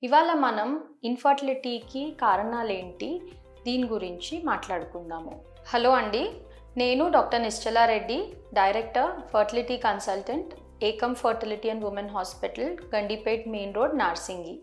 ఇవాళ మనం ఇన్ఫర్టిలిటీకి కారణాలేంటి దీని గురించి మాట్లాడుకుందాము. హలో అండి, నేను doctor Nischala Reddy, director fertility consultant, Ekam fertility and women hospital, Gandipet main road, Narsingi.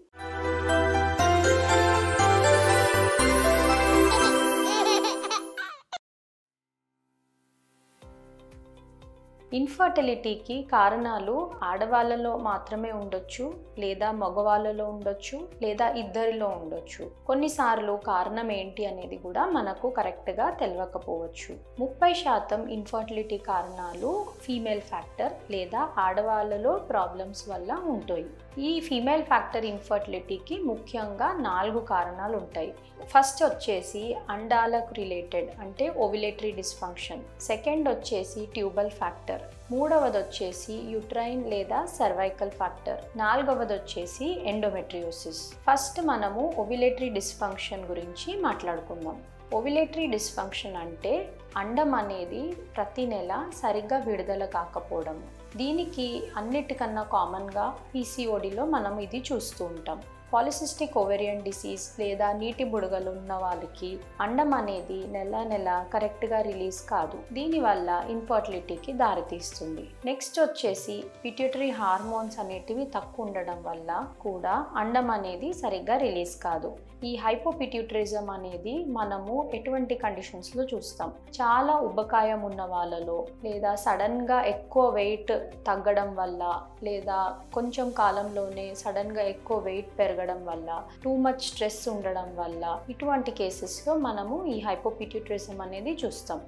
ఇన్ఫర్టిలిటీకి కారణాలు ఆడవాళ్ళలో మాత్రమే ఉండొచ్చు, లేదా మగవాళ్ళలో ఉండొచ్చు, లేదా ఇద్దరిలో ఉండొచ్చు. కొన్నిసార్లు కారణం ఏంటి అనేది కూడా మనకు కరెక్ట్గా తెలియకపోవచ్చు. 30% ఇన్ఫర్టిలిటీ కారణాలు ఫీమేల్ ఫ్యాక్టర్ లేదా ఆడవాళ్ళలో ప్రాబ్లమ్స్ వల్ల ఉంటాయి. ఈ ఫీమేల్ ఫ్యాక్టర్ ఇన్ఫర్టిలిటీకి ముఖ్యంగా 4 కారణాలు ఉంటాయి. ఫస్ట్ వచ్చేసి అండాలకు రిలేటెడ్ అంటే ఓవ్యులేటరీ డిస్ఫంక్షన్, సెకండ్ వచ్చేసి ట్యూబల్ ఫ్యాక్టర్, మూడవది వచ్చేసి యూట్రైన్ లేదా సర్వైకల్ ఫ్యాక్టర్, నాలుగవది వచ్చేసి ఎండోమెట్రియోసిస్. ఫస్ట్ మనము ఓవ్యులేటరీ డిస్ఫంక్షన్ గురించి మాట్లాడుకుందాం. ఓవ్యులేటరీ డిస్ఫంక్షన్ అంటే అండం అనేది ప్రతి నెల సరిగ్గా విడుదల కాకపోవడం. దీనికి అన్నిటికన్నా కామన్గా పీసీఓడిలో మనం ఇది చూస్తూ ఉంటాం. పాలిసిస్టిక్ ఓవేరియన్ డిసీజ్ లేదా నీటి బుడగలు ఉన్న వాళ్ళకి అండం అనేది నెల కరెక్ట్గా రిలీజ్ కాదు. దీనివల్ల ఇన్ఫర్టిలిటీకి దారితీస్తుంది. నెక్స్ట్ వచ్చేసి పిట్యూటరీ హార్మోన్స్ అనేటివి తక్కువ ఉండడం వల్ల కూడా అండం అనేది సరిగ్గా రిలీజ్ కాదు. ఈ హైపోపిట్యూటరిజం అనేది మనము ఎటువంటి కండిషన్స్లో చూస్తాం. చాలా ఉబ్బకాయం ఉన్న వాళ్ళలో, లేదా సడన్గా ఎక్కువ వెయిట్ తగ్గడం వల్ల, లేదా కొంచెం కాలంలోనే సడన్గా ఎక్కువ వెయిట్ పెరగడం వల్ల, టూ మచ్ స్ట్రెస్ ఉండడం వల్ల, ఇటువంటి కేసెస్లో మనము ఈ హైపోపిట్యూటరిజం అనేది చూస్తాం.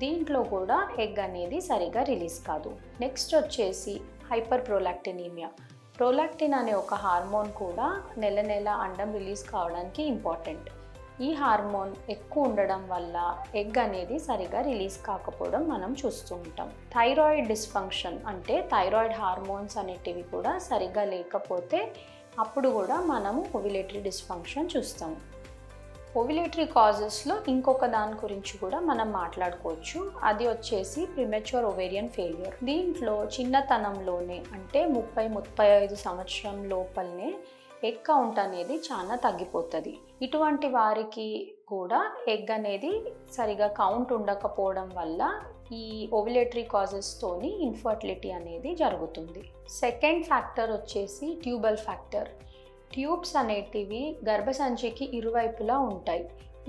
దీంట్లో కూడా ఎగ్ అనేది సరిగా రిలీజ్ కాదు. నెక్స్ట్ వచ్చేసి హైపర్ ప్రోలాక్టినీమియా. ప్రోలాక్టిన్ అనే ఒక హార్మోన్ కూడా నెల అండం రిలీజ్ కావడానికి ఇంపార్టెంట్. ఈ హార్మోన్ ఎక్కువ ఉండడం వల్ల ఎగ్ అనేది సరిగా రిలీజ్ కాకపోవడం మనం చూస్తూ ఉంటాం. థైరాయిడ్ డిస్ఫంక్షన్ అంటే థైరాయిడ్ హార్మోన్స్ అనేటివి కూడా సరిగా లేకపోతే అప్పుడు కూడా మనము ఓవ్యులేటరీ డిస్ఫంక్షన్ చూస్తాము. ఓవ్యులేటరీ కాజెస్లో ఇంకొక దాని గురించి కూడా మనం మాట్లాడుకోవచ్చు. అది వచ్చేసి ప్రిమెచ్యూర్ ఓవేరియన్ ఫెయిల్యూర్. దీంట్లో చిన్నతనంలోనే అంటే 30-35 సంవత్సరం లోపలనే ఎగ్ కౌంట్ అనేది చాలా తగ్గిపోతుంది. ఇటువంటి వారికి కూడా ఎగ్ అనేది సరిగా కౌంట్ ఉండకపోవడం వల్ల ఈ ఓవ్యులేటరీ కాజెస్తోని ఇన్ఫర్టిలిటీ అనేది జరుగుతుంది. సెకండ్ ఫ్యాక్టర్ వచ్చేసి ట్యూబల్ ఫ్యాక్టర్. ట్యూబ్స్ అనేటివి గర్భసంచికి ఇరువైపులా ఉంటాయి.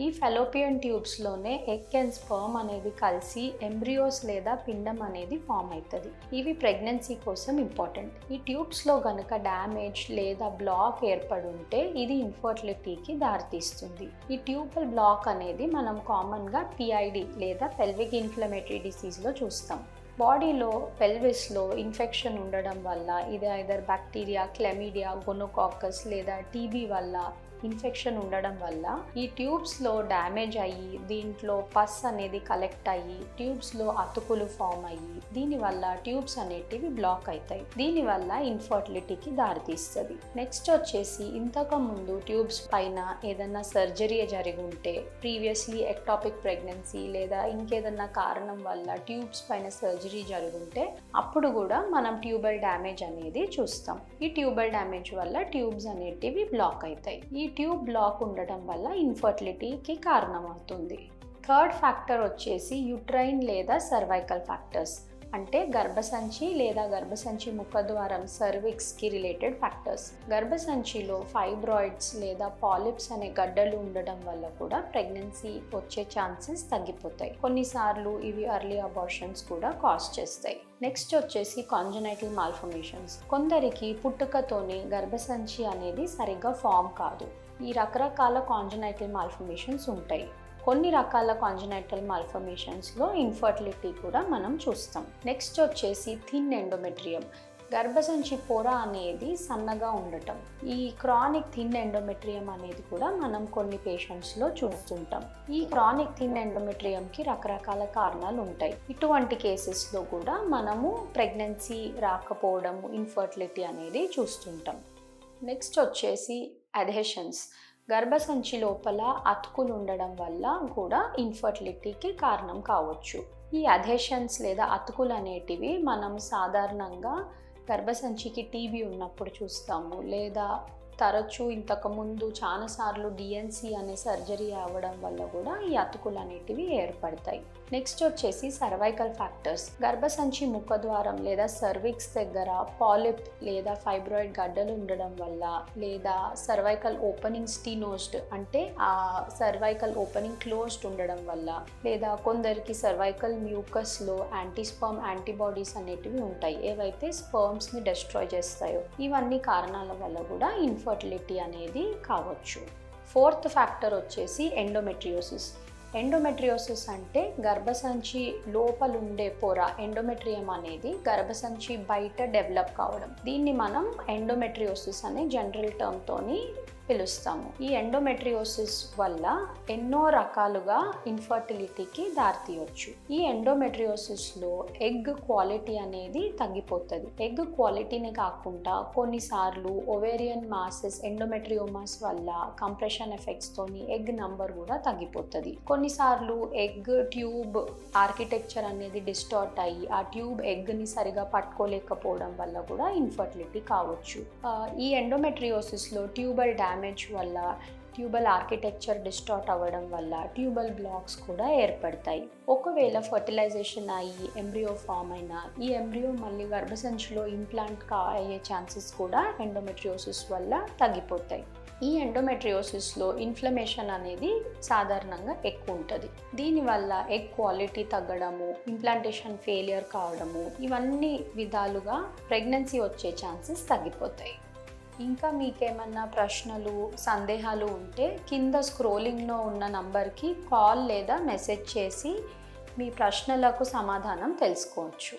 ఈ ఫెలోపియన్ ట్యూబ్స్లోనే ఎగ్ అండ్ స్పర్మ్ అనేది కలిసి ఎంబ్రియోస్ లేదా పిండం అనేది ఫామ్ అవుతుంది. ఇవి ప్రెగ్నెన్సీ కోసం ఇంపార్టెంట్. ఈ ట్యూబ్స్లో కనుక డ్యామేజ్ లేదా బ్లాక్ ఏర్పడి ఉంటే ఇది ఇన్ఫర్టిలిటీకి దారితీస్తుంది. ఈ ట్యూబల్ బ్లాక్ అనేది మనం కామన్గా పిఐడి లేదా పెల్విక్ ఇన్ఫ్లమేటరీ డిసీజ్లో చూస్తాం. బాడీలో పెల్విస్లో ఇన్ఫెక్షన్ ఉండడం వల్ల ఇది ఐదర్ బ్యాక్టీరియా, క్లెమిడియా, గోనోకాకస్ లేదా టీబీ వల్ల ఇన్ఫెక్షన్ ఉండడం వల్ల ఈ ట్యూబ్స్లో డ్యామేజ్ అయ్యి దీంట్లో పస్ అనేది కలెక్ట్ అయ్యి ట్యూబ్స్లో అతుకులు ఫామ్ అయ్యి దీనివల్ల ట్యూబ్స్ అనేటివి బ్లాక్ అవుతాయి. దీనివల్ల ఇన్ఫర్టిలిటీకి దారితీస్తుంది. నెక్స్ట్ వచ్చేసి ఇంతకు ముందు ట్యూబ్స్ పైన ఏదన్నా సర్జరీ జరిగి ఉంటే, ప్రీవియస్లీ ఎక్టాపిక్ ప్రెగ్నెన్సీ లేదా ఇంకేదన్నా కారణం వల్ల ట్యూబ్స్ పైన సర్జరీ జరుగుంటే అప్పుడు కూడా మనం ట్యూబల్ డ్యామేజ్ అనేది చూస్తాం. ఈ ట్యూబల్ డ్యామేజ్ వల్ల ట్యూబ్స్ అనేటివి బ్లాక్ అవుతాయి. ఈ ట్యూబ్ బ్లాక్ ఉండడం వల్ల ఇన్ఫర్టిలిటీకి కారణమవుతుంది. థర్డ్ ఫ్యాక్టర్ వచ్చేసి యూట్రైన్ లేదా సర్వైకల్ ఫ్యాక్టర్స్ అంటే గర్భసంచి లేదా గర్భసంచి ముఖద్వారం సర్విక్స్కి రిలేటెడ్ ఫ్యాక్టర్స్. గర్భసంచిలో ఫైబ్రాయిడ్స్ లేదా పాలిప్స్ అనే గడ్డలు ఉండడం వల్ల కూడా ప్రెగ్నెన్సీ వచ్చే ఛాన్సెస్ తగ్గిపోతాయి. కొన్నిసార్లు ఇవి ఎర్లీ అబార్షన్స్ కూడా కాజ్ చేస్తాయి. నెక్స్ట్ వచ్చేసి కాంజనైటల్ మాల్ఫర్మేషన్స్. కొందరికి పుట్టుకతోనే గర్భసంచి అనేది సరిగ్గా ఫామ్ కాదు. ఈ రకరకాల కాంజనైటల్ మాల్ఫర్మేషన్స్ ఉంటాయి. కొన్ని రకాల కాంజనైటల్ మాల్ఫర్మేషన్స్లో ఇన్ఫర్టిలిటీ కూడా మనం చూస్తాం. నెక్స్ట్ వచ్చేసి థిన్ ఎండోమెట్రియం. గర్భసంచి పొర అనేది సన్నగా ఉండటం. ఈ క్రానిక్ థిన్ ఎండోమెట్రియం అనేది కూడా మనం కొన్ని పేషెంట్స్లో చూస్తుంటాం. ఈ క్రానిక్ థిన్ ఎండోమెట్రియంకి రకరకాల కారణాలు ఉంటాయి. ఇటువంటి కేసెస్లో కూడా మనము ప్రెగ్నెన్సీ రాకపోవడం, ఇన్ఫర్టిలిటీ అనేది చూస్తుంటాం. నెక్స్ట్ వచ్చేసి అడ్హెషన్స్. గర్భసంచి లోపల అతుకులు ఉండడం వల్ల కూడా ఇన్ఫర్టిలిటీకి కారణం కావచ్చు. ఈ అడ్హెషన్స్ లేదా అతుకులు అనేటివి మనం సాధారణంగా గర్భసంచికి టీబీ ఉన్నప్పుడు చూస్తాము, లేదా తరచూ ఇంతకుముందు చాలాసార్లు డిఎన్సి అనే సర్జరీ అవ్వడం వల్ల కూడా ఈ అతుకులు అనేటివి ఏర్పడతాయి. నెక్స్ట్ వచ్చేసి సర్వైకల్ ఫ్యాక్టర్స్. గర్భసంచి ముఖద్వారం లేదా సర్విక్స్ దగ్గర పాలిప్ లేదా ఫైబ్రాయిడ్ గడ్డలు ఉండడం వల్ల, లేదా సర్వైకల్ ఓపెనింగ్ స్టీనోస్డ్ అంటే ఆ సర్వైకల్ ఓపెనింగ్ క్లోజ్డ్ ఉండడం వల్ల, లేదా కొందరికి సర్వైకల్ మ్యూకస్లో యాంటీస్పర్మ్ యాంటీబాడీస్ అనేటివి ఉంటాయి, ఏవైతే స్పర్మ్స్ని డిస్ట్రాయ్ చేస్తాయో. ఇవన్నీ కారణాల వల్ల కూడా ఇన్ఫర్టిలిటీ అనేది కావచ్చు. ఫోర్త్ ఫ్యాక్టర్ వచ్చేసి ఎండోమెట్రియోసిస్. ఎండోమెట్రియోసిస్ అంటే గర్భసంచి లోపలుండే పొర ఎండోమెట్రియం అనేది గర్భసంచి బయట డెవలప్ కావడం. దీన్ని మనం ఎండోమెట్రియోసిస్ అనే జనరల్ టర్మ్తోని పిలుస్తాము. ఈ ఎండోమెట్రియోసిస్ వల్ల ఎన్నో రకాలుగా ఇన్ఫర్టిలిటీకి దారితీయొచ్చు. ఈ ఎండోమెట్రియోసిస్లో ఎగ్ క్వాలిటీ అనేది తగ్గిపోతుంది. ఎగ్ క్వాలిటీనే కాకుండా కొన్నిసార్లు ఓవేరియన్ మాసెస్ ఎండోమెట్రియోమాస్ వల్ల కంప్రెషన్ ఎఫెక్ట్స్ తోని ఎగ్ నంబర్ కూడా తగ్గిపోతుంది. కొన్నిసార్లు ఎగ్ ట్యూబ్ ఆర్కిటెక్చర్ అనేది డిస్టార్ట్ అయ్యి ఆ ట్యూబ్ ఎగ్ని సరిగా పట్టుకోలేకపోవడం వల్ల కూడా ఇన్ఫర్టిలిటీ కావచ్చు. ఈ ఎండోమెట్రియోసిస్లో ట్యూబల్ డ్యామేజ్ వల్ల, ట్యూబల్ ఆర్కిటెక్చర్ డిస్టార్ట్ అవ్వడం వల్ల ట్యూబల్ బ్లాక్స్ కూడా ఏర్పడతాయి. ఒకవేళ ఫర్టిలైజేషన్ అయ్యి ఎంబ్రియో ఫామ్ అయినా ఈ ఎంబ్రియో మళ్ళీ గర్భసంచిలో ఇంప్లాంట్ అయ్యే ఛాన్సెస్ కూడా ఎండోమెట్రియోసిస్ వల్ల తగ్గిపోతాయి. ఈ ఎండోమెట్రియోసిస్లో ఇన్ఫ్లమేషన్ అనేది సాధారణంగా ఎక్కువ ఉంటుంది. దీనివల్ల ఎగ్ క్వాలిటీ తగ్గడము, ఇంప్లాంటేషన్ ఫెయిలియర్ కావడము, ఇవన్నీ విధాలుగా ప్రెగ్నెన్సీ వచ్చే ఛాన్సెస్ తగ్గిపోతాయి. ఇంకా మీకేమన్నా ప్రశ్నలు, సందేహాలు ఉంటే కింద స్క్రోలింగ్లో ఉన్న నంబర్కి కాల్ లేదా మెసేజ్ చేసి మీ ప్రశ్నలకు సమాధానం తెలుసుకోవచ్చు.